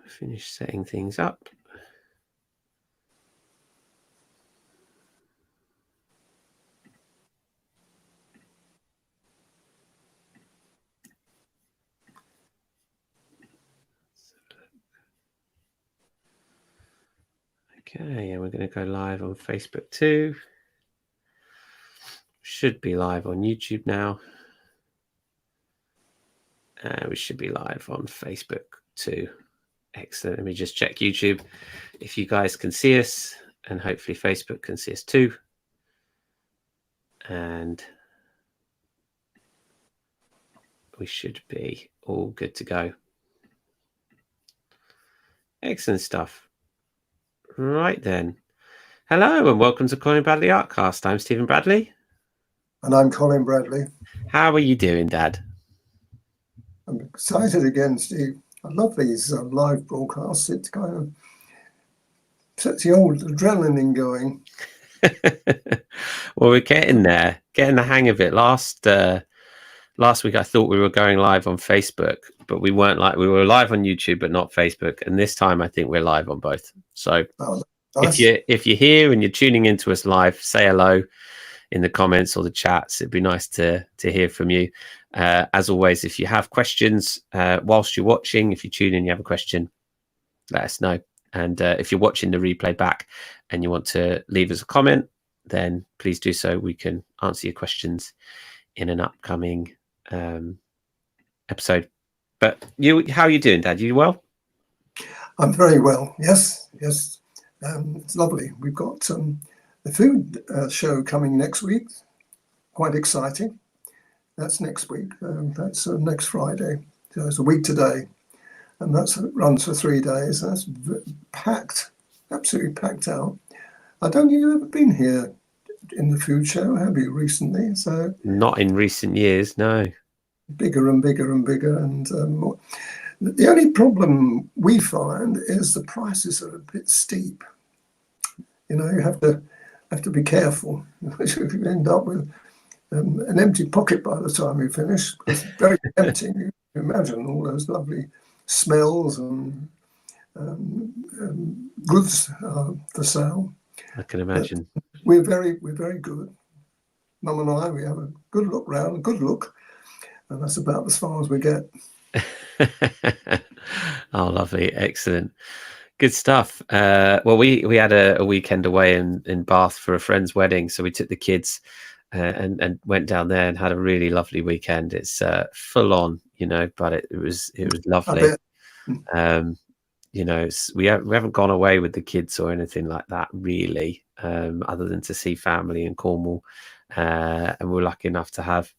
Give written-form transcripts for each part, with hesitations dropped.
finish setting things up. Okay, and we're going to go live on Facebook too. Should be live on YouTube now. We should be live on Facebook too. Excellent. Let me just check YouTube if you guys can see us, and hopefully Facebook can see us too. And we should be all good to go. Excellent stuff. Right then. Hello and welcome to Colin Bradley Artcast. I'm Stephen Bradley. And I'm Colin Bradley. How are you doing, Dad? I'm excited again, Steve. I love these live broadcasts. It kind of sets the old adrenaline going. Well, we're getting there, getting the hang of it. Last week, I thought we were going live on Facebook, but we weren't. We were live on YouTube, but not Facebook. And this time, I think we're live on both. So nice. if you're here and you're tuning into us live, say hello in the comments or the chats. It'd be nice to hear from you. As always, if you have questions whilst you're watching, if you tune in, you have a question, let us know. And if you're watching the replay back and you want to leave us a comment, then please do so. We can answer your questions in an upcoming episode. But how are you doing, Dad? You well? I'm very well. Yes. It's lovely. We've got the food show coming next week. Quite exciting. That's next week. That's next Friday. So it's a week today. And that runs for 3 days. That's packed, absolutely packed out. I don't think you've ever been here in the food show, have you, recently? So not in recent years, no. Bigger and bigger and bigger. And more. The only problem we find is the prices are a bit steep. You know, you have to be careful. You end up with an empty pocket by the time you finish. It's very tempting. You imagine all those lovely smells and goods for sale. I can imagine. But we're very good. Mum and I, we have a good look round, and that's about as far as we get. Oh, lovely, excellent, good stuff. Well, we had a weekend away in Bath for a friend's wedding, so we took the kids and went down there and had a really lovely weekend. It's full on, you know, but it was lovely. You know, we haven't gone away with the kids or anything like that really, other than to see family in Cornwall, and we're lucky enough to have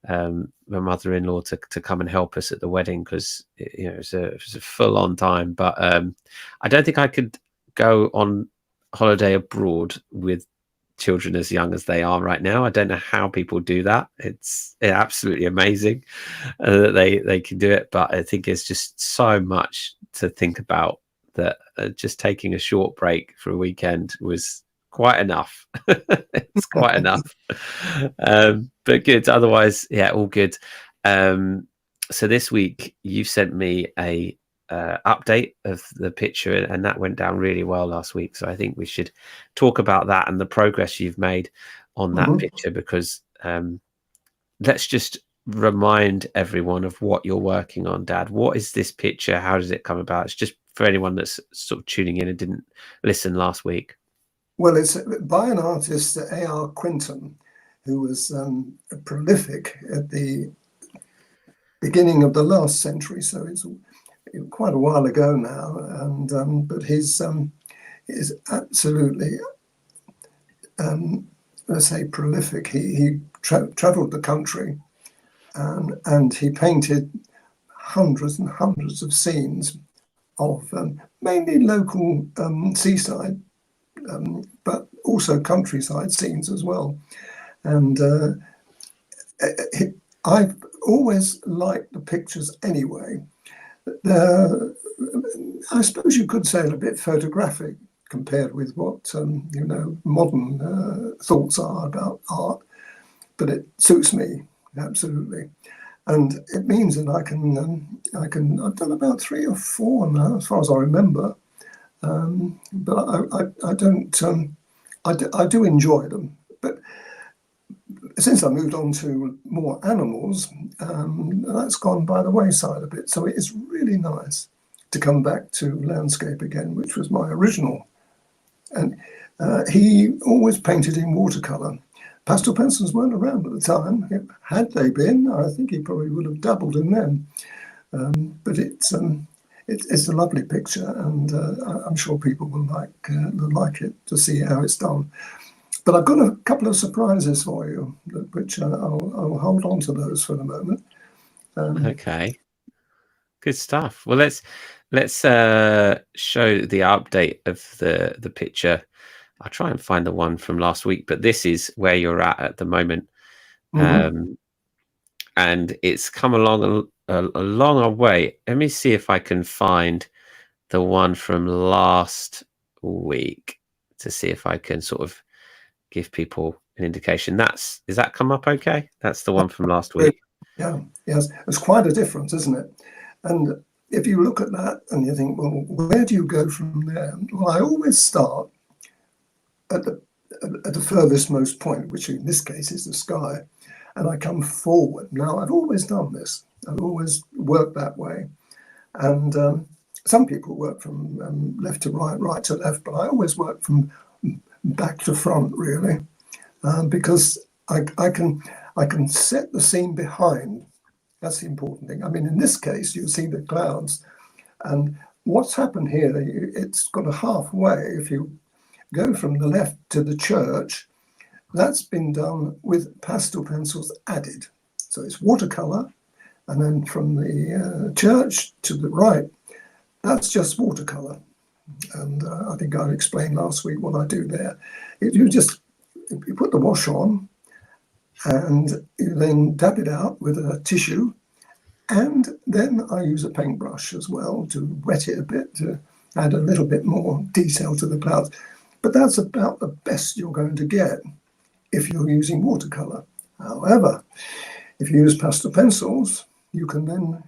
my mother-in-law to come and help us at the wedding, because you know it was a full-on time. But I don't think I could go on holiday abroad with children as young as they are right now. I don't know how people do that. It's absolutely amazing that they can do it, but I think it's just so much to think about that just taking a short break for a weekend was quite enough. It's quite enough. But good, otherwise, yeah, all good. So this week you sent me a update of the picture, and that went down really well last week, so I think we should talk about that and the progress you've made on that picture, because let's just remind everyone of what you're working on, Dad. What is this picture? How does it come about? It's just for anyone that's sort of tuning in and didn't listen last week. Well, it's by an artist, AR Quinton, who was prolific at the beginning of the last century, so it's quite a while ago now, and but his is absolutely let's say prolific. He traveled the country, and he painted hundreds and hundreds of scenes of mainly local seaside, but also countryside scenes as well. And I've always liked the pictures anyway. I suppose you could say they're a bit photographic compared with what you know, modern thoughts are about art, but it suits me absolutely. and it means that I've done about 3 or 4 now, as far as I remember. But I don't. I do enjoy them, but since I moved on to more animals, that's gone by the wayside a bit. So it is really nice to come back to landscape again, which was my original. And he always painted in watercolour. Pastel pencils weren't around at the time. Had they been, I think he probably would have dabbled in them. But it's a lovely picture, and I'm sure people will like it to see how it's done. But I've got a couple of surprises for you, which I'll hold on to those for the moment. Okay, good stuff. Well, let's show the update of the picture. I'll try and find the one from last week, but this is where you're at the moment. And it's come along a long way. Let me see if I can find the one from last week to see if I can sort of give people an indication. Does that come up okay? That's the one from last week. Yeah, yes, it's quite a difference, isn't it? And if you look at that and you think, well, where do you go from there? Well, I always start at the furthest most point, which in this case is the sky, and I come forward. Now, I've always done this. I've always worked that way. And some people work from left to right, right to left, but I always work from back to front, really, because I can set the scene behind. That's the important thing. I mean, in this case, you see the clouds, and what's happened here, it's got a halfway. If you go from the left to the church, that's been done with pastel pencils added. So it's watercolor, and then from the church to the right, that's just watercolor. And I think I explained last week what I do there. You put the wash on, and you then dab it out with a tissue, and then I use a paintbrush as well to wet it a bit, to add a little bit more detail to the clouds. But that's about the best you're going to get if you're using watercolor. However, if you use pastel pencils, you can then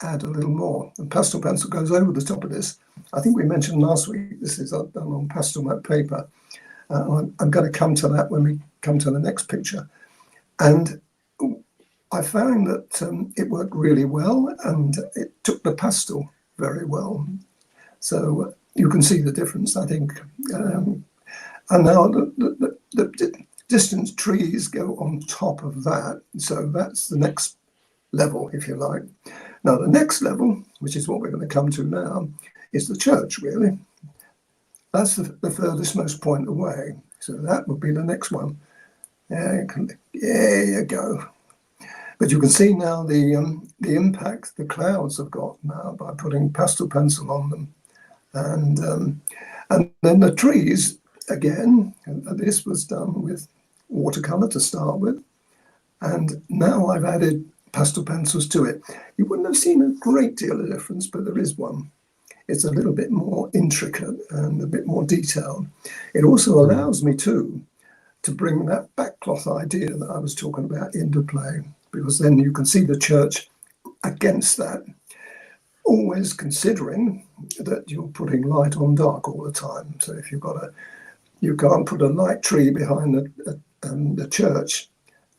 add a little more. The pastel pencil goes over the top of this. I think we mentioned last week, this is done on PastelMat paper. I'm going to come to that when we come to the next picture. And I found that it worked really well, and it took the pastel very well. So you can see the difference, I think. And now the distance trees go on top of that. So that's the next level, if you like. Now, the next level, which is what we're going to come to now, is the church, really. That's the furthest most point away. So that would be the next one. There you go. But you can see now the impact the clouds have got now by putting pastel pencil on them. And then the trees, again, this was done with watercolor to start with. And now I've added pastel pencils to it. You wouldn't have seen a great deal of difference, but there is one. It's a little bit more intricate and a bit more detailed. It also allows me to bring that backcloth idea that I was talking about into play, because then you can see the church against that, always considering that you're putting light on dark all the time. So if you can't put a light tree behind the church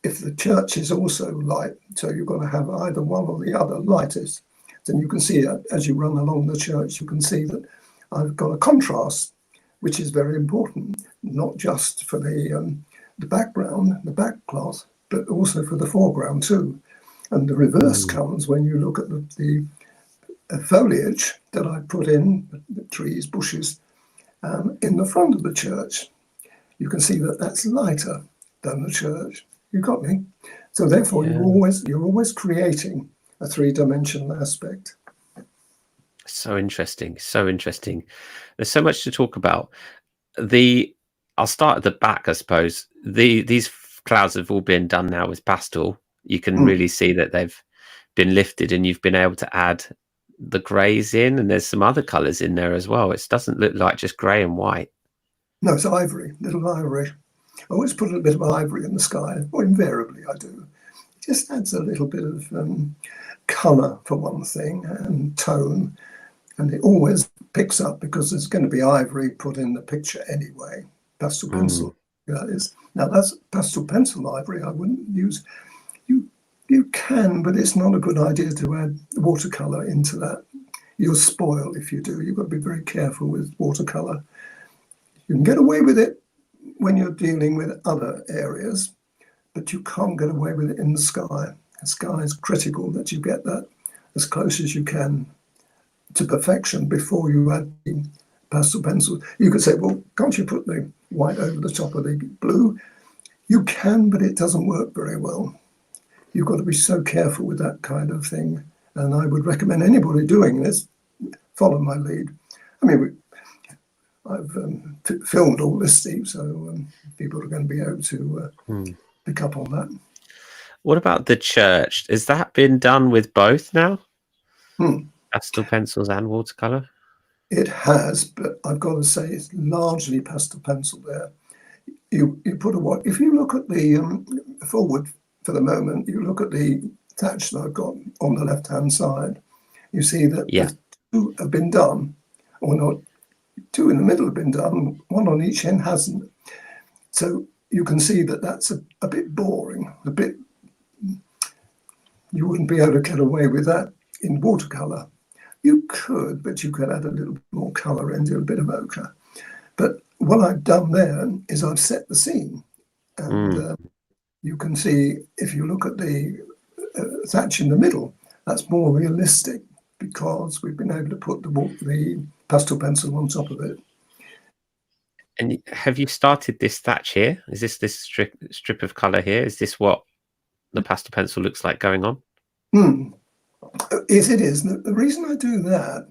if the church is also light. So you've got to have either one or the other lightest. Then you can see as you run along the church, you can see that I've got a contrast, which is very important, not just for the background, the backcloth, but also for the foreground too. And the reverse comes when you look at the foliage that I put in, the trees, bushes, in the front of the church. You can see that that's lighter than the church. You got me? So therefore, you're always creating a three-dimensional aspect. So interesting. So interesting. There's so much to talk about. I'll start at the back, I suppose. These clouds have all been done now with pastel. You can really see that they've been lifted, and you've been able to add the greys in, and there's some other colors in there as well. It doesn't look like just gray and white. No, it's ivory, little ivory. I always put a bit of ivory in the sky, or invariably I do. just adds a little bit of colour for one thing, and tone, and it always picks up because there's going to be ivory put in the picture anyway. Pastel pencil, that is. Now that's pastel pencil ivory. I wouldn't use. You can, but it's not a good idea to add watercolour into that. You'll spoil if you do. You've got to be very careful with watercolour. You can get away with it when you're dealing with other areas, but you can't get away with it in the sky. The sky is critical that you get that as close as you can to perfection before you add the pastel pencil. You could say, well, can't you put the white over the top of the blue? You can, but it doesn't work very well. You've got to be so careful with that kind of thing. And I would recommend anybody doing this, follow my lead. I mean, I've filmed all this, Steve, so people are going to be able to pick up on that. What about the church? Has that been done with both now? Pastel pencils and watercolour? It has, but I've got to say it's largely pastel pencil there. You put a what? If you look at the forward for the moment, you look at the thatch that I've got on the left-hand side, you see that the two have been done, or not, two in the middle have been done, one on each end hasn't. So you can see that that's a bit boring, a bit, you wouldn't be able to get away with that in watercolour. You could, but you could add a little bit more colour and do a bit of ochre. But what I've done there is I've set the scene, and you can see, if you look at the thatch in the middle, that's more realistic because we've been able to put the pastel pencil on top of it. And have you started this thatch here? Is this strip of colour here? Is this what the pastel pencil looks like going on? Yes, it is. The reason I do that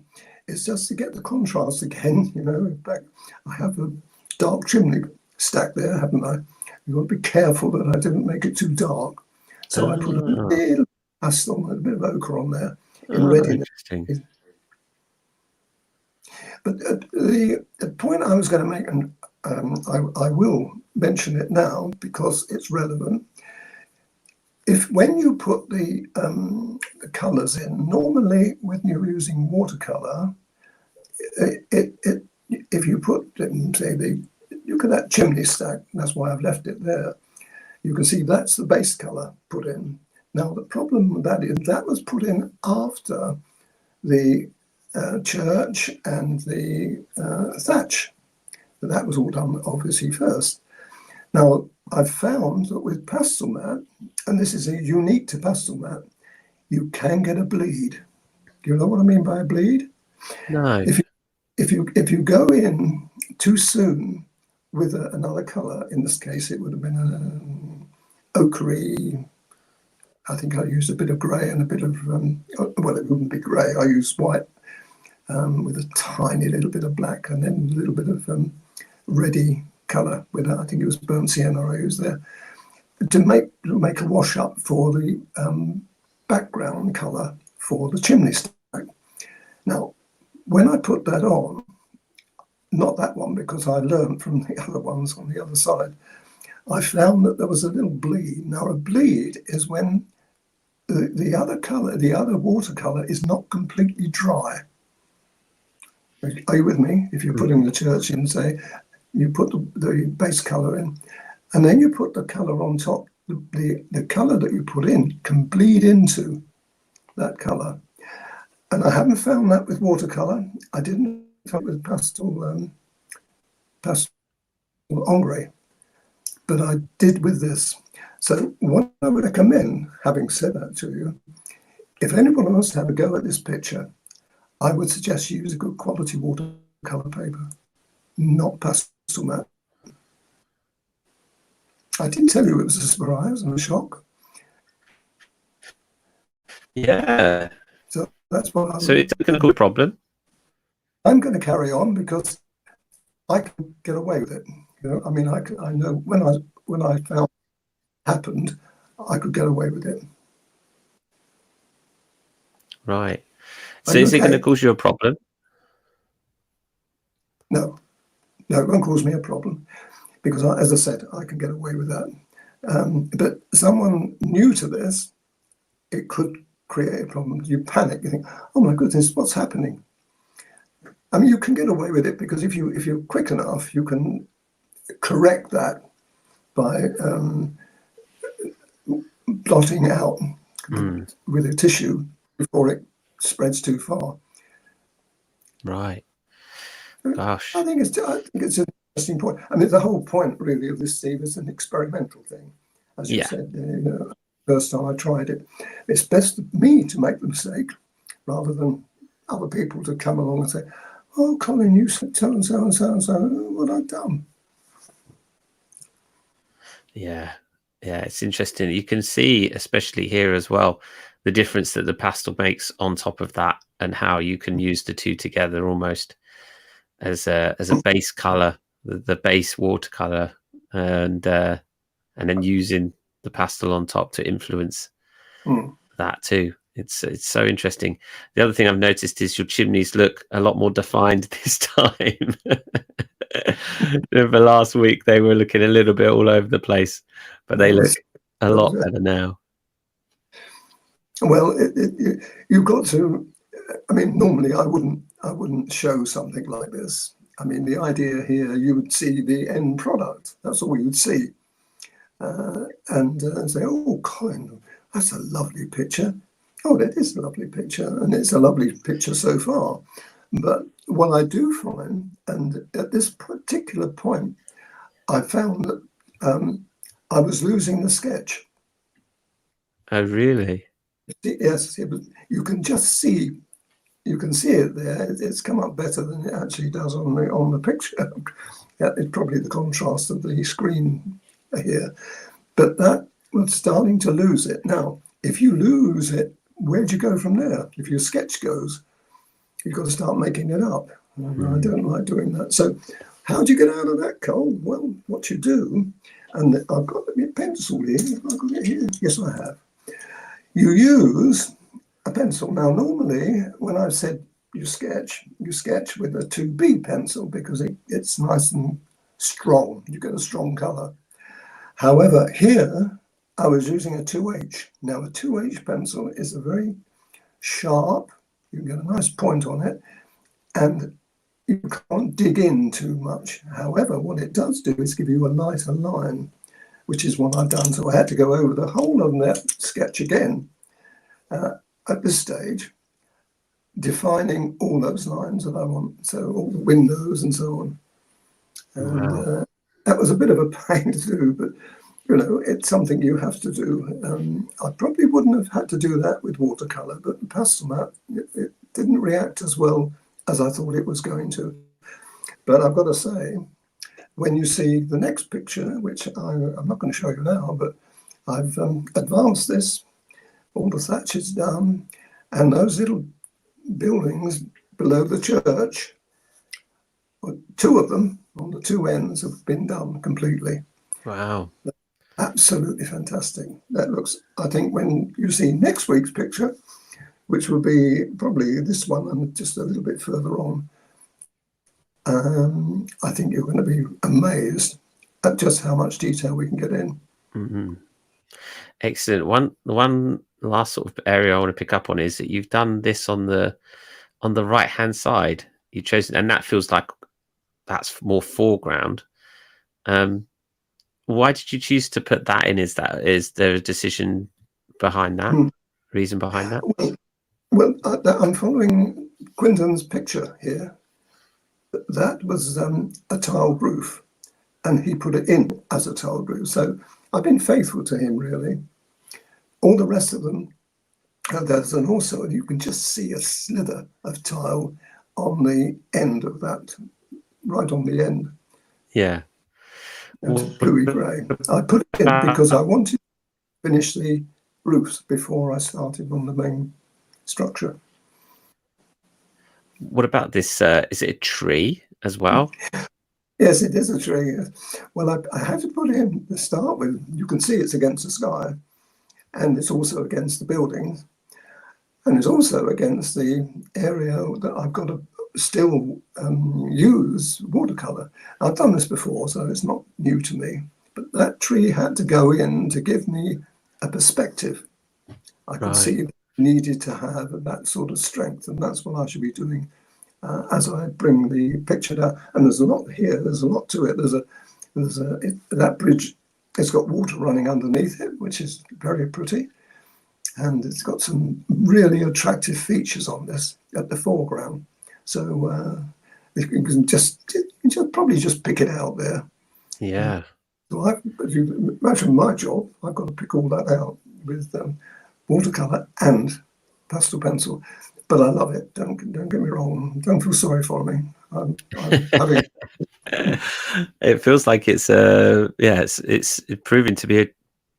is just to get the contrast again. You know, in fact, I have a dark chimney stack there, haven't I? You've got to be careful that I didn't make it too dark. So I put a little pastel, a bit of ochre on there in readiness. Interesting. But the point I was going to make, and I will mention it now because it's relevant. When you put the colours in, normally when you're using watercolour, if you put, say, look at that chimney stack, that's why I've left it there. You can see that's the base colour put in. Now, the problem with that is that was put in after the church and the thatch. But that was all done, obviously, first. Now, I've found that with PastelMat, and this is unique to PastelMat, you can get a bleed. Do you know what I mean by a bleed? No. If you go in too soon with another colour, in this case it would have been an ochre. I think I used a bit of grey and a bit of well, it wouldn't be grey. I used white with a tiny little bit of black, and then a little bit of reddy colour with I think it was burnt sienna I used there to make a wash up for the background colour for the chimney stack. Now, when I put that on, not that one because I learned from the other ones on the other side, I found that there was a little bleed. Now, a bleed is when the other colour, the other watercolour, is not completely dry. Are you with me? If you're putting the church in, say, you put the base colour in, and then you put the colour on top. The colour that you put in can bleed into that colour. And I haven't found that with watercolour. I didn't find it with pastel ombre, but I did with this. So what I would recommend, having said that to you, if anyone wants to have a go at this picture, I would suggest you use a good quality watercolour paper, not PastelMat. I didn't tell you it was a surprise and a shock. Yeah. So that's what So it's going to cause a problem. I'm going to carry on because I can get away with it. You know, I mean, I know when I found it happened, I could get away with it. Right. So is it going to cause you a problem? No, it won't cause me a problem because, as I said, I can get away with that. But someone new to this, it could create a problem. You panic, you think, oh my goodness, what's happening? I mean, you can get away with it because if you're quick enough, you can correct that by blotting out with a tissue before it spreads too far. Right. Gosh. I think it's an interesting point. I mean, the whole point really of this, Steve, is an experimental thing. As you said, first time I tried it, it's best for me to make the mistake rather than other people to come along and say, oh, Colin, you said so and so and so and so, what I've done. Yeah, it's interesting. You can see, especially here as well, the difference that the pastel makes on top of that, and how you can use the two together almost as a base color, the base watercolor, and then using the pastel on top to influence that too. It's so interesting. The other thing I've noticed is your chimneys look a lot more defined this time. Over last week, they were looking a little bit all over the place, but they look a lot better now. Well, you've got to. I mean, normally I wouldn't show something like this. I mean, the idea here, you would see the end product. That's all you would see, and say, "Oh, Colin, that's a lovely picture." Oh, that is a lovely picture, and it's a lovely picture so far. But what I do find, and at this particular point, I found that I was losing the sketch. Oh, really? Yes, you can just see. You can see it there. It's come up better than it actually does on the picture. It's probably the contrast of the screen here, but that was starting to lose it. Now, if you lose it, where do you go from there? If your sketch goes, you've got to start making it up. And I don't like doing that. So how do you get out of that, Cole? Well, what you do, and I've got my pencil here. I've got it here. Yes, I have. You use a pencil. Now, normally, when I've said you sketch with a 2B pencil because it's nice and strong. You get a strong colour. However, here, I was using a 2H. Now, a 2H pencil is a very sharp, you can get a nice point on it, and you can't dig in too much. However, what it does do is give you a lighter line, which is what I've done. So I had to go over the whole of that sketch again at this stage, defining all those lines that I want. So all the windows and so on. And that was a bit of a pain to do, but it's something you have to do. I probably wouldn't have had to do that with watercolor, but the PastelMat, it didn't react as well as I thought it was going to. But I've got to say, when you see the next picture, which I'm not going to show you now, but I've advanced this, all the thatch is done, and those little buildings below the church, two of them on the two ends have been done completely. Wow. Absolutely fantastic. That looks, I think when you see next week's picture, which will be probably this one and just a little bit further on, I think you're going to be amazed at just how much detail we can get in. Excellent. One last sort of area I want to pick up on is that you've done this on the right hand side. You've chosen, and that feels like that's more foreground. Why did you choose to put that in? Is there a decision behind that? Reason behind that? Well, I'm following Quinton's picture here. That was a tiled roof, and he put it in as a tiled roof. So I've been faithful to him, really. All the rest of them, there's an also, you can just see a slither of tile on the end of that, right on the end. Yeah. It's bluey grey. I put it in because I wanted to finish the roofs before I started on the main structure. What about this? Is it a tree as well? Yes, it is a tree. Well, I had to put it in to start with. You can see it's against the sky, and it's also against the buildings, and it's also against the area that I've got to still use watercolor. I've done this before, so it's not new to me. But that tree had to go in to give me a perspective. I could see it needed to have that sort of strength, and that's what I should be doing as I bring the picture down. And there's a lot here. There's a lot to it. That bridge. It's got water running underneath it, which is very pretty, and it's got some really attractive features on this at the foreground. So you can probably just pick it out there. Yeah. So if you imagine my job, I've got to pick all that out with watercolour and pastel pencil. But I love it. Don't get me wrong. Don't feel sorry for me. I'm having. It feels like it's proving to be a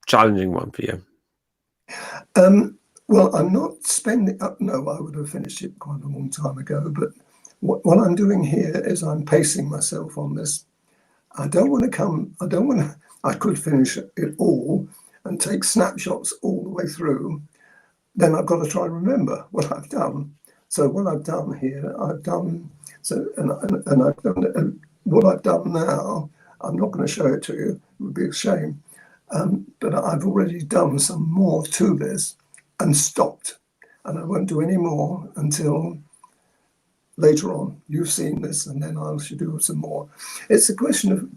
challenging one for you. Well, I'm not spending. No, I would have finished it quite a long time ago. But what I'm doing here is I'm pacing myself on this. I don't want to. I could finish it all and take snapshots all the way through. Then I've got to try and remember what I've done. So what I've done here, I've done. So and I've done. And what I've done now, I'm not going to show it to you. It would be a shame. But I've already done some more to this and stopped, and I won't do any more until later on. You've seen this, and then I should do some more. It's a question of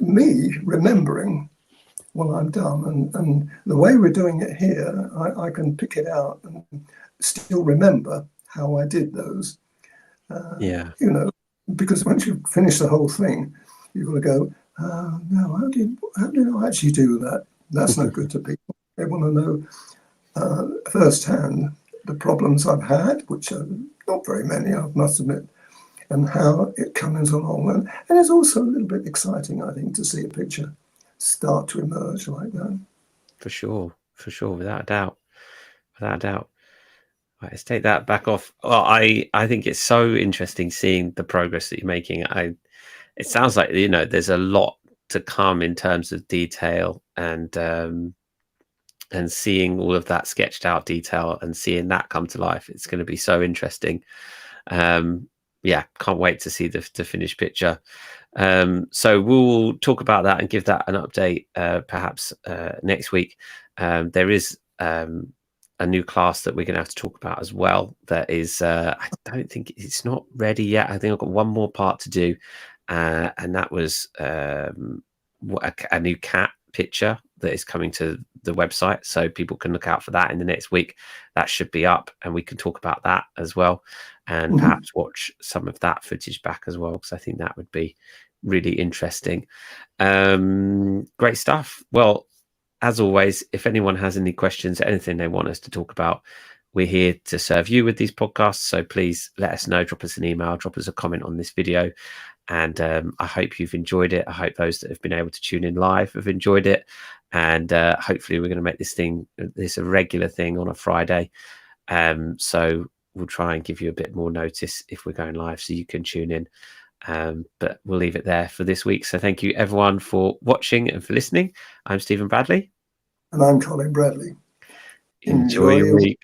me remembering what I've done, and the way we're doing it here, I can pick it out and still remember how I did those. Because once you finish the whole thing, you've got to go, no, how did I actually do that? That's no good to people. They want to know firsthand the problems I've had, which are not very many, I must admit, and how it comes along. And it's also a little bit exciting, I think, to see a picture start to emerge like that. For sure, without a doubt. Right, let's take that back off. Well, I think it's so interesting seeing the progress that you're making. It sounds like, there's a lot to come in terms of detail and seeing all of that sketched out detail and seeing that come to life. It's going to be so interesting. Yeah, can't wait to see the finished picture. So we'll talk about that and give that an update perhaps next week. There is a new class that we're going to have to talk about as well. That is, I don't think it's not ready yet. I think I've got one more part to do, and that was a new cat picture that is coming to the website, so people can look out for that in the next week. That should be up, and we can talk about that as well, and perhaps watch some of that footage back as well, because I think that would be really interesting. Great stuff. Well, as always, if anyone has any questions, anything they want us to talk about, we're here to serve you with these podcasts. So please let us know, drop us an email, drop us a comment on this video. And I hope you've enjoyed it. I hope those that have been able to tune in live have enjoyed it. And hopefully we're going to make this a regular thing on a Friday. So we'll try and give you a bit more notice if we're going live so you can tune in. But we'll leave it there for this week. So thank you everyone for watching and for listening. I'm Stephen Bradley. And I'm Colin Bradley. Enjoy your week.